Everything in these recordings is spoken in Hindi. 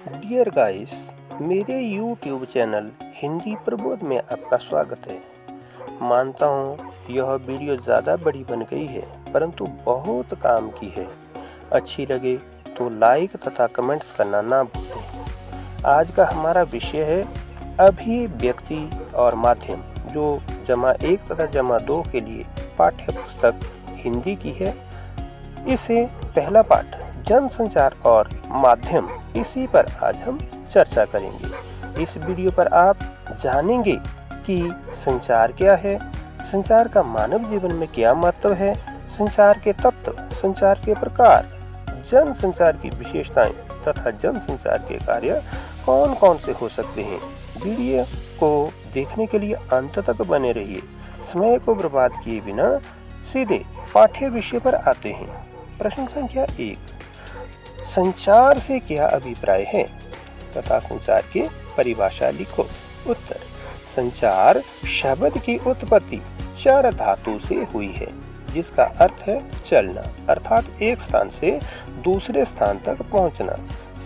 डियर गाइस, मेरे YouTube चैनल हिंदी प्रबोध में आपका स्वागत है। मानता हूँ यह वीडियो ज़्यादा बड़ी बन गई है, परंतु बहुत काम की है। अच्छी लगे तो लाइक तथा कमेंट्स करना ना भूलें। आज का हमारा विषय है अभिव्यक्ति और माध्यम, जो जमा 1 तथा जमा 2 के लिए पाठ्य पुस्तक हिंदी की है। इसे पहला पाठ जनसंचार और माध्यम, इसी पर आज हम चर्चा करेंगे। इस वीडियो पर आप जानेंगे कि संचार क्या है, संचार का मानव जीवन में क्या महत्व है, संचार के तत्व, संचार के प्रकार, जनसंचार की विशेषताएं तथा जनसंचार के कार्य कौन कौन से हो सकते हैं। वीडियो को देखने के लिए अंत तक बने रहिए। समय को बर्बाद किए बिना सीधे पाठ्य विषय पर आते हैं। प्रश्न संख्या 1, संचार से क्या अभिप्राय है तथा संचार की परिभाषा लिखो। उत्तर, संचार शब्द की उत्पत्ति चर धातु से हुई है, जिसका अर्थ है चलना, अर्थात एक स्थान से दूसरे स्थान तक पहुंचना।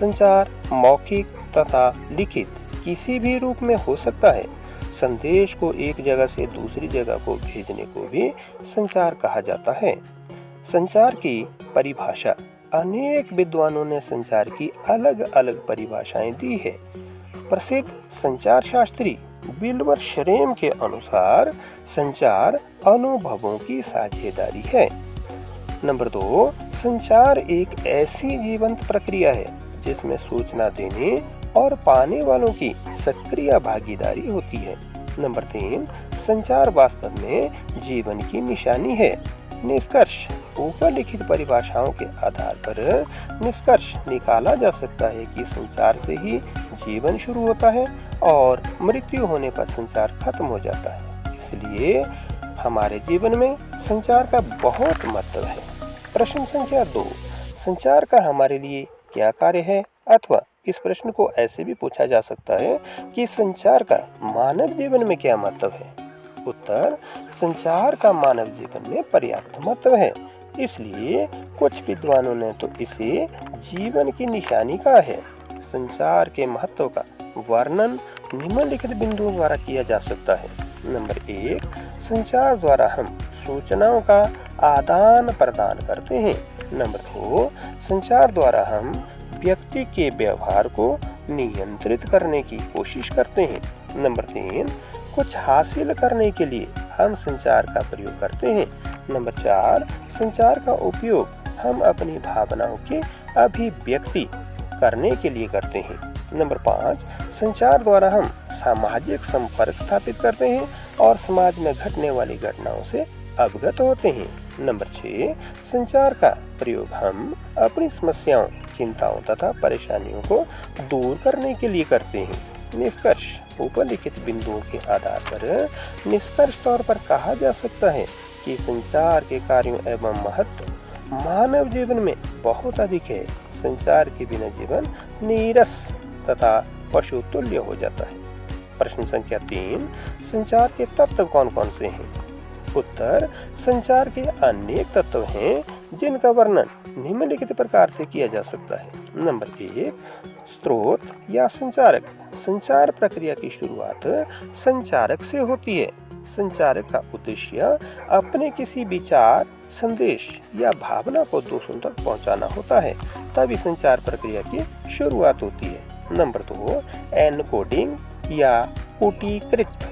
संचार मौखिक तथा लिखित किसी भी रूप में हो सकता है। संदेश को एक जगह से दूसरी जगह को भेजने को भी संचार कहा जाता है। संचार की परिभाषा, अनेक विद्वानों ने संचार की अलग अलग परिभाषाएं दी है। प्रसिद्ध संचार शास्त्री विल्बर श्रेम के अनुसार संचार अनुभवों की साझेदारी है। नंबर 2, संचार एक ऐसी जीवंत प्रक्रिया है जिसमें सूचना देने और पाने वालों की सक्रिय भागीदारी होती है। नंबर 3, संचार वास्तव में जीवन की निशानी है। निष्कर्ष, ऊपर लिखित परिभाषाओं के आधार पर निष्कर्ष निकाला जा सकता है कि संचार से ही जीवन शुरू होता है और मृत्यु होने पर संचार खत्म हो जाता है। इसलिए हमारे जीवन में संचार का बहुत महत्व है। प्रश्न संख्या 2, संचार का हमारे लिए क्या कार्य है, अथवा इस प्रश्न को ऐसे भी पूछा जा सकता है कि संचार का मानव जीवन में क्या महत्व है। उत्तर, संचार का मानव जीवन में पर्याप्त महत्व है। इसलिए कुछ विद्वानों ने तो इसे जीवन की निशानी कहा है। संचार के महत्व का वर्णन निम्नलिखित बिंदुओं द्वारा किया जा सकता है। नंबर 1, संचार द्वारा हम सूचनाओं का आदान प्रदान करते हैं। नंबर 2, संचार द्वारा हम व्यक्ति के व्यवहार को नियंत्रित करने की कोशिश करते हैं। नंबर 3, कुछ हासिल करने के लिए हम संचार का प्रयोग करते हैं। नंबर 4, संचार का उपयोग हम अपनी भावनाओं की अभिव्यक्ति करने के लिए करते हैं। नंबर 5, संचार द्वारा हम सामाजिक संपर्क स्थापित करते हैं और समाज में घटने वाली घटनाओं से अवगत होते हैं। नंबर 6, संचार का प्रयोग हम अपनी समस्याओं, चिंताओं तथा परेशानियों को दूर करने के लिए करते हैं। निष्कर्ष, ऊपर लिखित बिंदुओं के आधार पर निष्कर्ष तौर पर कहा जा सकता है कि संचार के कार्यों एवं महत्व मानव जीवन में बहुत अधिक है। संचार के बिना जीवन नीरस तथा पशु तुल्य हो जाता है। प्रश्न संख्या 3, संचार के तत्व कौन कौन से हैं। उत्तर, संचार के अनेक तत्व हैं जिनका वर्णन निम्नलिखित प्रकार से किया जा सकता है। नंबर 1, स्रोत या संचारक। संचार प्रक्रिया की शुरुआत संचारक से होती है। संचारक का उद्देश्य अपने किसी विचार, संदेश या भावना को दूसरों तक पहुंचाना होता है, तभी संचार प्रक्रिया की शुरुआत होती है। नंबर 2, एनकोडिंग या कूटीकृत।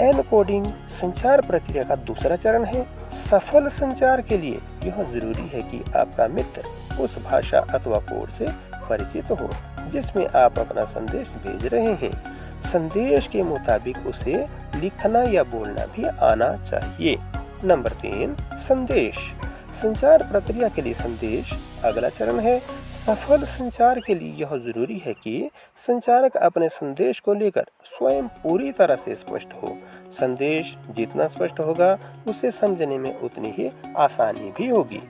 एनकोडिंग संचार प्रक्रिया का दूसरा चरण है। सफल संचार के लिए यह जरूरी है कि आपका मित्र उस भाषा अथवा कोड से परिचित हो जिसमें आप अपना संदेश भेज रहे हैं। संदेश के मुताबिक उसे लिखना या बोलना भी आना चाहिए। नंबर 3, संदेश। संचार प्रक्रिया के लिए संदेश अगला चरण है। सफल संचार के लिए यह जरूरी है कि संचारक अपने संदेश को लेकर स्वयं पूरी तरह से स्पष्ट हो। संदेश जितना स्पष्ट होगा, उसे समझने में उतनी ही आसानी भी होगी।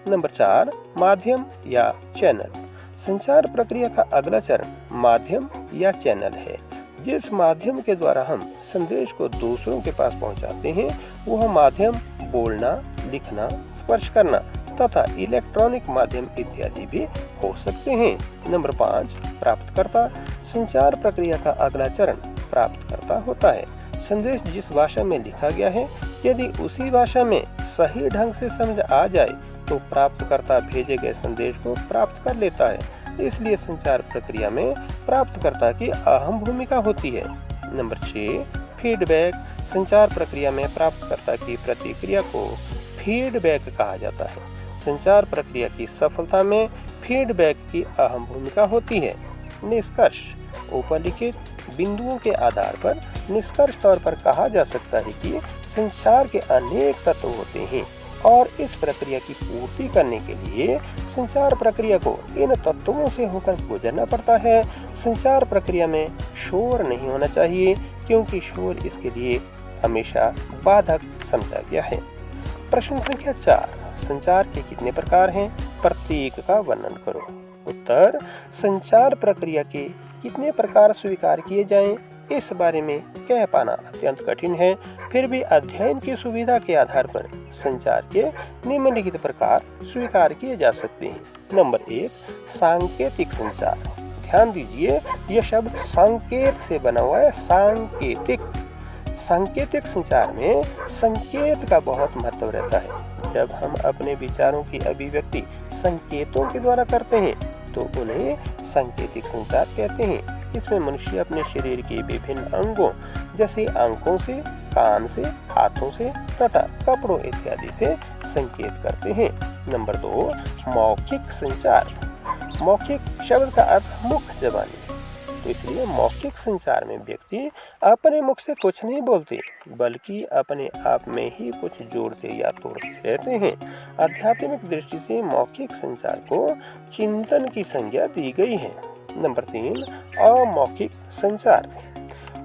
नंबर 4, माध्यम या चैनल। संचार प्रक्रिया का अगला चरण माध्यम या चैनल है। जिस माध्यम के द्वारा हम संदेश को दूसरों के पास पहुंचाते हैं, वह माध्यम बोलना, लिखना, स्पर्श करना तथा इलेक्ट्रॉनिक माध्यम इत्यादि भी हो सकते हैं। नंबर 5, प्राप्तकर्ता। संचार प्रक्रिया का अगला चरण प्राप्तकर्ता होता है। संदेश जिस भाषा में लिखा गया है, यदि उसी भाषा में सही ढंग से समझ आ जाए तो प्राप्तकर्ता भेजे गए संदेश को प्राप्त कर लेता है। इसलिए संचार प्रक्रिया में प्राप्तकर्ता की अहम भूमिका होती है। Number 6, feedback. संचार प्रक्रिया में प्राप्तकर्ता की प्रतिक्रिया को फीडबैक कहा जाता है। संचार प्रक्रिया की सफलता में फीडबैक की अहम भूमिका होती है। निष्कर्ष। ऊपर लिखित बिंदुओं के आधार पर निष्कर्ष तौर पर कहा जा सकता है कि संचार के अनेक तत्व होते हैं और इस प्रक्रिया की पूर्ति करने के लिए संचार प्रक्रिया को इन तत्वों से होकर गुजरना पड़ता है। संचार प्रक्रिया में शोर नहीं होना चाहिए, क्योंकि शोर इसके लिए हमेशा बाधक समझा गया है। प्रश्न संख्या 4, संचार के कितने प्रकार हैं? प्रत्येक का वर्णन करो। उत्तर, संचार प्रक्रिया के कितने प्रकार स्वीकार किए जाएं, इस बारे में कह पाना अत्यंत कठिन है। फिर भी अध्ययन की सुविधा के आधार पर संचार के निम्नलिखित प्रकार स्वीकार किए जा सकते हैं। नंबर 1, सांकेतिक संचार। ध्यान दीजिए, यह शब्द संकेत से बना हुआ है। सांकेतिक। सांकेतिक संचार में संकेत का बहुत महत्व रहता है। जब हम अपने विचारों की अभिव्यक्ति संकेतों के द्वारा करते हैं तो उन्हें सांकेतिक संचार कहते हैं। इसमें मनुष्य अपने शरीर के विभिन्न अंगों जैसे आंखों से, कान से, हाथों से तथा कपड़ों इत्यादि से संकेत करते हैं। नंबर 2, मौखिक संचार। मौखिक शब्द का अर्थ मुख जबानी, तो इसलिए मौखिक संचार में व्यक्ति अपने मुख से कुछ नहीं बोलते, बल्कि अपने आप में ही कुछ जोड़ते या तोड़ते रहते हैं। आध्यात्मिक दृष्टि से मौखिक संचार को चिंतन की संज्ञा दी गई है। नंबर 3, अमौखिक संचार।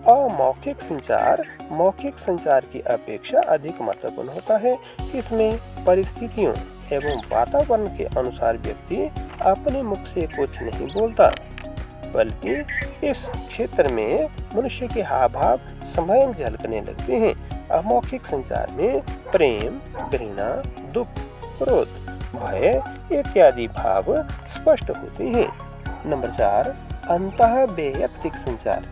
अमौखिक संचार मौखिक संचार की अपेक्षा अधिक महत्वपूर्ण होता है। इसमें परिस्थितियों एवं वातावरण के अनुसार व्यक्ति अपने मुख से कुछ नहीं बोलता, बल्कि इस क्षेत्र में मनुष्य के हाव भाव स्वयं झलकने लगते हैं। अमौखिक संचार में प्रेम, घृणा, दुख, क्रोध, भय इत्यादि भाव स्पष्ट होते हैं। नंबर 4, अंतःवैयक्तिक संचार।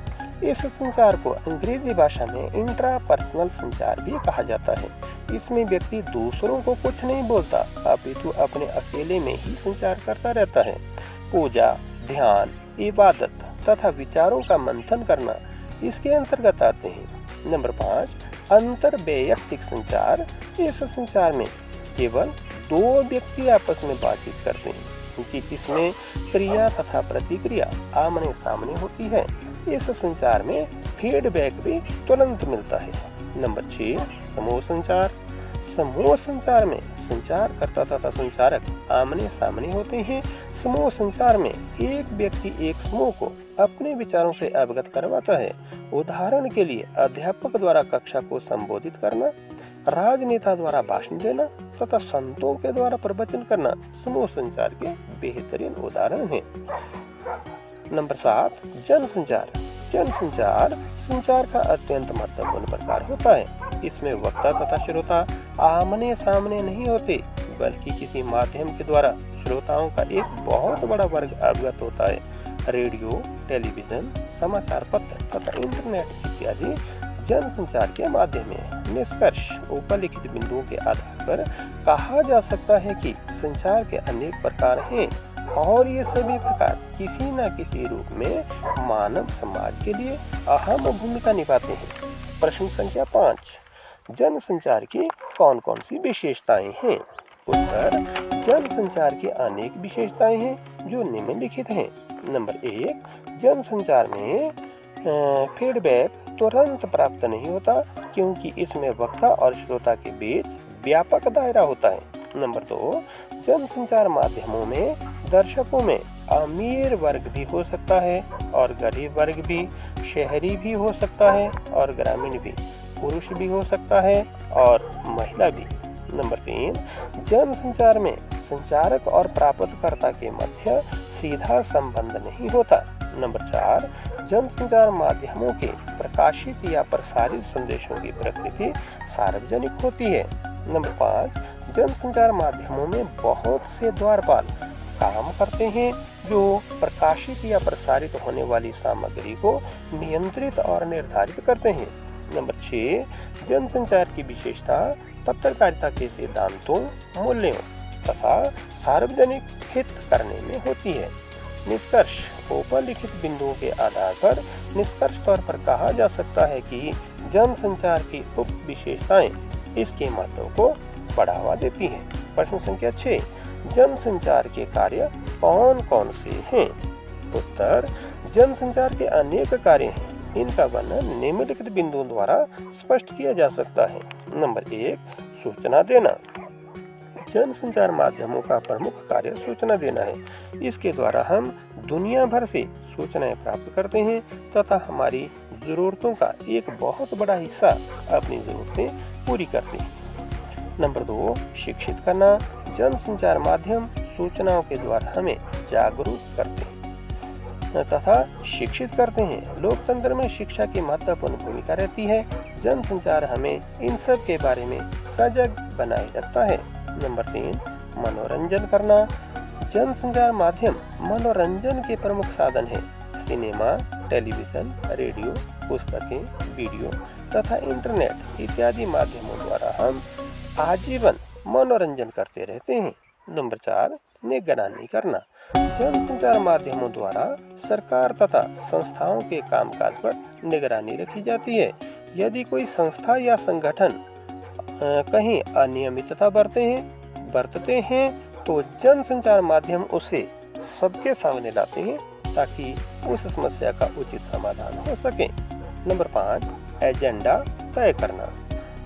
इस संचार को अंग्रेजी भाषा में इंट्रापर्सनल संचार भी कहा जाता है। इसमें व्यक्ति दूसरों को कुछ नहीं बोलता, अपितु अपने अकेले में ही संचार करता रहता है। पूजा, ध्यान, इबादत तथा विचारों का मंथन करना इसके अंतर्गत आते हैं। नंबर 5, अंतर्वैयक्तिक संचार। इस संचार में केवल 2 व्यक्ति आपस में बातचीत करते हैं, क्योंकि इसमें क्रिया तथा प्रतिक्रिया आमने सामने होती है। इस संचार में फीडबैक भी तुरंत मिलता है। नंबर 6, समूह संचार। समूह संचार में संचारकर्ता तथा संचारक आमने सामने होते हैं। समूह संचार में एक व्यक्ति एक समूह को अपने विचारों से अवगत करवाता है। उदाहरण के लिए अध्यापक द्वारा कक्षा को संबोधित करना, राजनेता द्वारा भाषण देना तथा संतों के द्वारा प्रवचन करना समूह संचार के बेहतरीन उदाहरण हैं। नंबर 7, जनसंचार। जनसंचार संचार का अत्यंत महत्वपूर्ण प्रकार होता है। इसमें वक्ता तथा श्रोता आमने सामने नहीं होते, बल्कि किसी माध्यम के द्वारा श्रोताओं का एक बहुत बड़ा वर्ग अवगत होता है। रेडियो, टेलीविजन, समाचार पत्र तथा इंटरनेट इत्यादि जनसंचार के माध्यम है। निष्कर्ष। ऊपर लिखित बिंदुओं के आधार पर कहा जा सकता है कि संचार के अनेक प्रकार हैं और ये सभी प्रकार किसी न किसी रूप में मानव समाज के लिए अहम भूमिका निभाते हैं। प्रश्न संख्या 5, जनसंचार की कौन कौन सी विशेषताएं हैं? उत्तर, जनसंचार की अनेक विशेषताएं हैं जो निम्नलिखित हैं। नंबर 1, जनसंचार में फीडबैक तुरंत प्राप्त नहीं होता, क्योंकि इसमें वक्ता और श्रोता के बीच व्यापक दायरा होता है। नंबर 2, जनसंचार माध्यमों में दर्शकों में अमीर वर्ग भी हो सकता है और गरीब वर्ग भी, शहरी भी हो सकता है और ग्रामीण भी, पुरुष भी हो सकता है और महिला भी। नंबर 3, जनसंचार में संचारक और प्राप्तकर्ता के मध्य सीधा संबंध नहीं होता। नंबर 4, जनसंचार माध्यमों के प्रकाशित या प्रसारित संदेशों की प्रकृति सार्वजनिक होती है। नंबर 5, जनसंचार माध्यमों में बहुत से द्वारपाल काम करते हैं जो प्रकाशित या प्रसारित होने वाली सामग्री को नियंत्रित और निर्धारित करते हैं। नंबर 6, जनसंचार की विशेषता पत्रकारिता के सिद्धांतों, मूल्यों तथा सार्वजनिक हित करने में होती है। निष्कर्ष, ऊपर लिखित बिंदुओं के आधार पर निष्कर्ष तौर पर कहा जा सकता है कि जनसंचार की उप विशेषताएं इसके महत्व को बढ़ावा देती हैं। प्रश्न संख्या 6, जनसंचार के कार्य कौन कौन से हैं? उत्तर, जनसंचार के अनेक कार्य हैं। इनका वर्णन निम्नलिखित बिंदुओं द्वारा स्पष्ट किया जा सकता है। नंबर 1, सूचना देना। जनसंचार माध्यमों का प्रमुख कार्य सूचना देना है। इसके द्वारा हम दुनिया भर से सूचनाएं प्राप्त करते हैं तथा हमारी जरूरतों का एक बहुत बड़ा हिस्सा अपनी जरूरतें पूरी करते हैं। नंबर 2, शिक्षित करना। जनसंचार माध्यम सूचनाओं के द्वारा हमें जागरूक करते हैं तथा शिक्षित करते हैं। लोकतंत्र में शिक्षा की महत्वपूर्ण भूमिका रहती है। जनसंचार हमें इन सब के बारे में सजग बनाए रखता है। नंबर 3, मनोरंजन करना। जनसंचार माध्यम मनोरंजन के प्रमुख साधन है। सिनेमा, टेलीविजन, रेडियो, पुस्तकें, वीडियो तथा इंटरनेट इत्यादि माध्यमों द्वारा हम आजीवन मनोरंजन करते रहते हैं। नंबर 4, निगरानी करना। जनसंचार माध्यमों द्वारा सरकार तथा संस्थाओं के कामकाज पर निगरानी रखी जाती है। यदि कोई संस्था या संगठन कहीं अनियमितता बरतते हैं तो जनसंचार माध्यम उसे सबके सामने लाते हैं ताकि उस समस्या का उचित समाधान हो सके। नंबर 5, एजेंडा तय करना।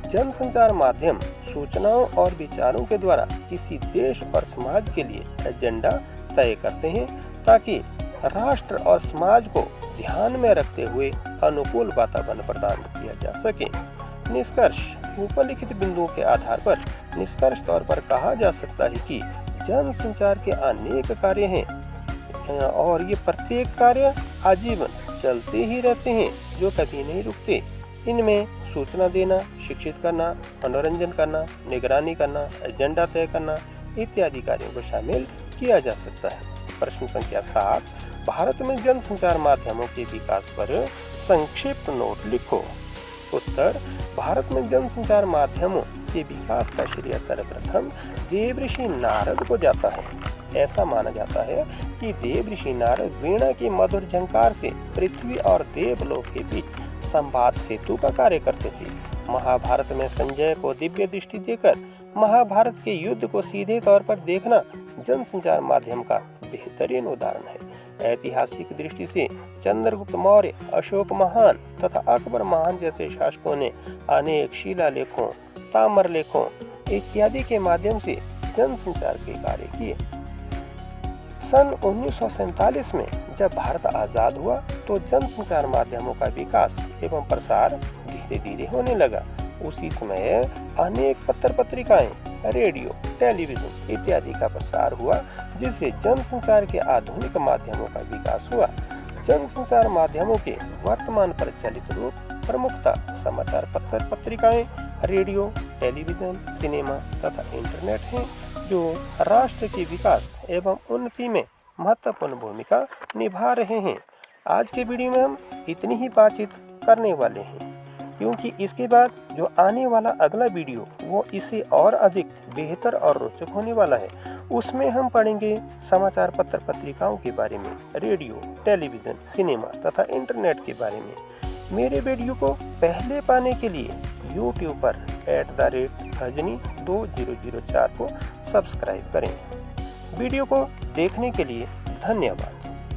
जनसंचार माध्यम सूचनाओं और विचारों के द्वारा किसी देश और समाज के लिए एजेंडा तय करते हैं ताकि राष्ट्र और समाज को ध्यान में रखते हुए अनुकूल वातावरण प्रदान किया जा सके। निष्कर्ष, ऊपर लिखित बिंदुओं के आधार पर निष्कर्ष तौर पर कहा जा सकता है कि जनसंचार के अनेक कार्य हैं और ये प्रत्येक कार्य आजीवन चलते ही रहते हैं जो कभी नहीं रुकते। इनमें सूचना देना, शिक्षित करना, मनोरंजन करना, निगरानी करना, एजेंडा तय करना इत्यादि कार्यों को शामिल किया जा सकता है। प्रश्न संख्या 7, भारत में जनसंचार माध्यमों के विकास पर संक्षिप्त नोट लिखो। उत्तर, भारत में जनसंचार माध्यमों के विकास का श्रेय सर्वप्रथम देवऋषि नारद को जाता है। ऐसा माना जाता है कि देवऋषि नारद वीणा की मधुर झंकार से पृथ्वी और देवलोक के बीच संवाद सेतु का कार्य करते थे। महाभारत में संजय को दिव्य दृष्टि देकर महाभारत के युद्ध को सीधे तौर पर देखना जनसंचार माध्यम का बेहतरीन उदाहरण है। ऐतिहासिक दृष्टि से चंद्रगुप्त मौर्य, अशोक महान तथा अकबर महान जैसे शासकों ने अनेक शिलालेखों, ताम्रलेखों इत्यादि के माध्यम से जनसंचार के कार्य किए। सन 1947 में जब भारत आजाद हुआ तो जनसंचार माध्यमों का विकास एवं प्रसार धीरे धीरे होने लगा। उसी समय अनेक पत्र पत्रिकाएं, रेडियो, टेलीविजन इत्यादि का प्रसार हुआ जिससे जनसंचार के आधुनिक माध्यमों का विकास हुआ। जनसंचार माध्यमों के वर्तमान प्रचलित रूप प्रमुखतः समाचार पत्र पत्रिकाएं, रेडियो, टेलीविजन, सिनेमा तथा इंटरनेट हैं जो राष्ट्र के विकास एवं उन्नति में महत्वपूर्ण भूमिका निभा रहे हैं। आज के वीडियो में हम इतनी ही बातचीत करने वाले हैं क्योंकि इसके बाद जो आने वाला अगला वीडियो वो इससे और अधिक बेहतर और रोचक होने वाला है। उसमें हम पढ़ेंगे समाचार पत्र पत्रिकाओं के बारे में, रेडियो, टेलीविज़न, सिनेमा तथा इंटरनेट के बारे में। मेरे वीडियो को पहले पाने के लिए YouTube पर @Khajni 2004 को सब्सक्राइब करें। वीडियो को देखने के लिए धन्यवाद।